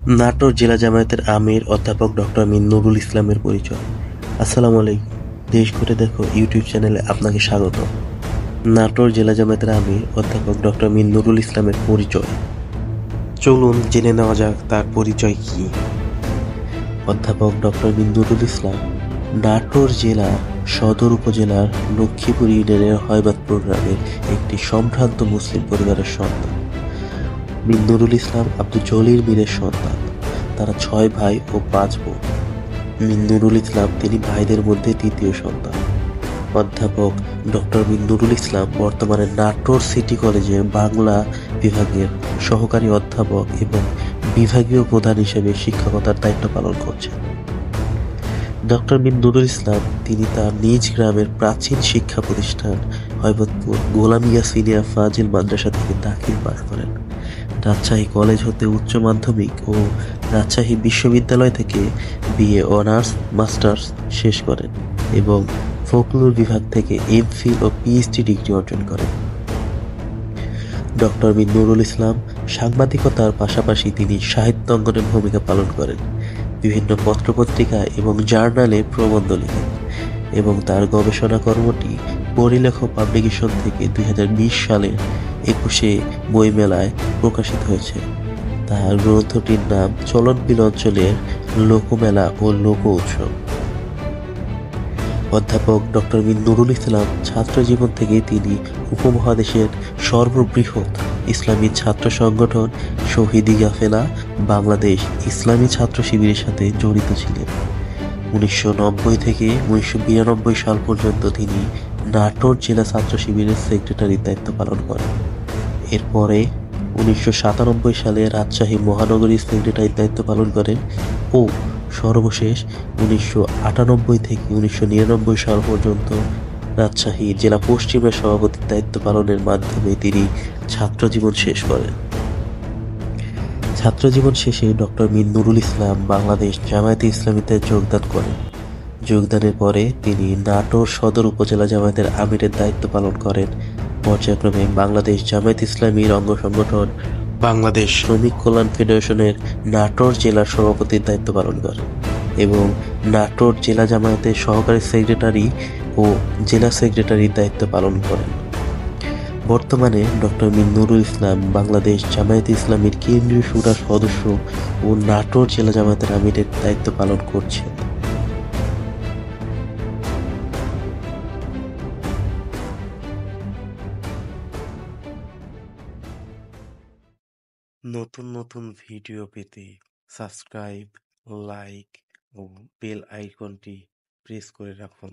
নাটোর জেলা জামায়াতের আমির অধ্যাপক ডক্টর মিন নুরুল ইসলামের পরিচয়। আসসালামু আলাইকুম। দেশ ঘুরে দেখো ইউটিউব চ্যানেলে আপনাকে স্বাগত। নাটোর জেলা জামায়াতের আমির অধ্যাপক ডক্টর মিন নুরুল ইসলামের পরিচয়। চলুন জেনে নেওয়া যাক তার পরিচয় কি। অধ্যাপক ডক্টর মিন নুরুল ইসলাম নাটোর জেলার সদর উপজেলার লক্ষ্মীপুর ইউনিয়নের হয়বাদপুর গ্রামের একটি সম্ভ্রান্ত মুসলিম পরিবারের সন্তান। মিন নুরুল ইসলাম আব্দুল জলিল মীরের সন্তান। তারা 6 ভাই ও 5 বোন। মিন নুরুল ইসলাম তিনি ভাইদের মধ্যে তৃতীয় সন্তান। অধ্যাপক ডক্টর মিন নুরুল ইসলাম বর্তমানে নাটোর সিটি কলেজের বাংলা বিভাগের সহকারী অধ্যাপক এবং বিভাগীয় প্রধান হিসেবে শিক্ষকতার দায়িত্ব পালন করছেন। ডক্টর মিন নুরুল ইসলাম তিনি তার নিজ গ্রামের প্রাচীন শিক্ষা প্রতিষ্ঠান হয়বতপুর গোলাম মিয়া সিনিয়র ফাজিল মাদ্রাসা থেকে দাখিল পাশ করেন। রাজশাহী কলেজ হতে উচ্চ মাধ্যমিক ও রাজশাহী বিশ্ববিদ্যালয় থেকে বিএ অনার্স মাস্টার্স শেষ করেন এবং ফোকলোর বিভাগ থেকে এমফিল ও পিএইচডি ডিগ্রি অর্জন করেন। ডক্টর মিন নুরুল ইসলাম সাংবাদিকতার পাশাপাশি তিনি সাহিত্য অঙ্গনে ভূমিকা পালন করেন। বিভিন্ন পত্রপত্রিকা এবং জার্নালে প্রবন্ধ লিখেন এবং তার গবেষণা কর্মটি পরিলেখ পাবলিকেশন থেকে 2020 সালের 21শে বইমেলায় প্রকাশিত হয়েছে। তার গ্রন্থটির নাম চলনবিল অঞ্চলের লোকমেলা ও লোক উৎসব। অধ্যাপক ডক্টর মিন নুরুল ইসলাম ছাত্র জীবন থেকেই তিনি উপমহাদেশের সর্ববৃহৎ ইসলামী ছাত্র সংগঠন শহীদি কাফেলা বাংলাদেশ ইসলামী ছাত্র শিবিরের সাথে জড়িত ছিলেন। 1990 থেকে 1992 সাল পর্যন্ত তিনি নাটোর জেলা ছাত্র শিবিরের সেক্রেটারির দায়িত্ব পালন করেন। এরপরে 1997 সালে রাজশাহী মহানগরীর সেক্রেটারির দায়িত্ব পালন করেন ও সর্বশেষ 1998 থেকে 1999 সাল পর্যন্ত রাজশাহী জেলা পশ্চিমের সভাপতির দায়িত্ব পালনের মাধ্যমে তিনি ছাত্রজীবন শেষ করেন। ছাত্রজীবন শেষে ডক্টর মিন নুরুল ইসলাম বাংলাদেশ জামায়াতে ইসলামীতে যোগদান করেন। যোগদানের পরে তিনি নাটোর সদর উপজেলা জামায়াতের আমিরের দায়িত্ব পালন করেন। পর্যায়ক্রমে বাংলাদেশ জামায়াত ইসলামীর অঙ্গ সংগঠন বাংলাদেশ শ্রমিক কল্যাণ ফেডারেশনের নাটোর জেলার সভাপতির দায়িত্ব পালন করেন এবং নাটোর জেলা জামায়াতের সহকারী সেক্রেটারি ও জেলা সেক্রেটারির দায়িত্ব পালন করেন। বর্তমানে ডক্টর মিন নুরুল ইসলাম বাংলাদেশ জামায়াতে ইসলামীর কেন্দ্রীয় শুরার সদস্য ও নাটোর জেলা জামায়াতের আমিরের দায়িত্ব পালন করছেন। নতুন নতুন ভিডিও পেতে সাবস্ক্রাইব, লাইক ও বেল আইকনটি প্রেস করে রাখুন।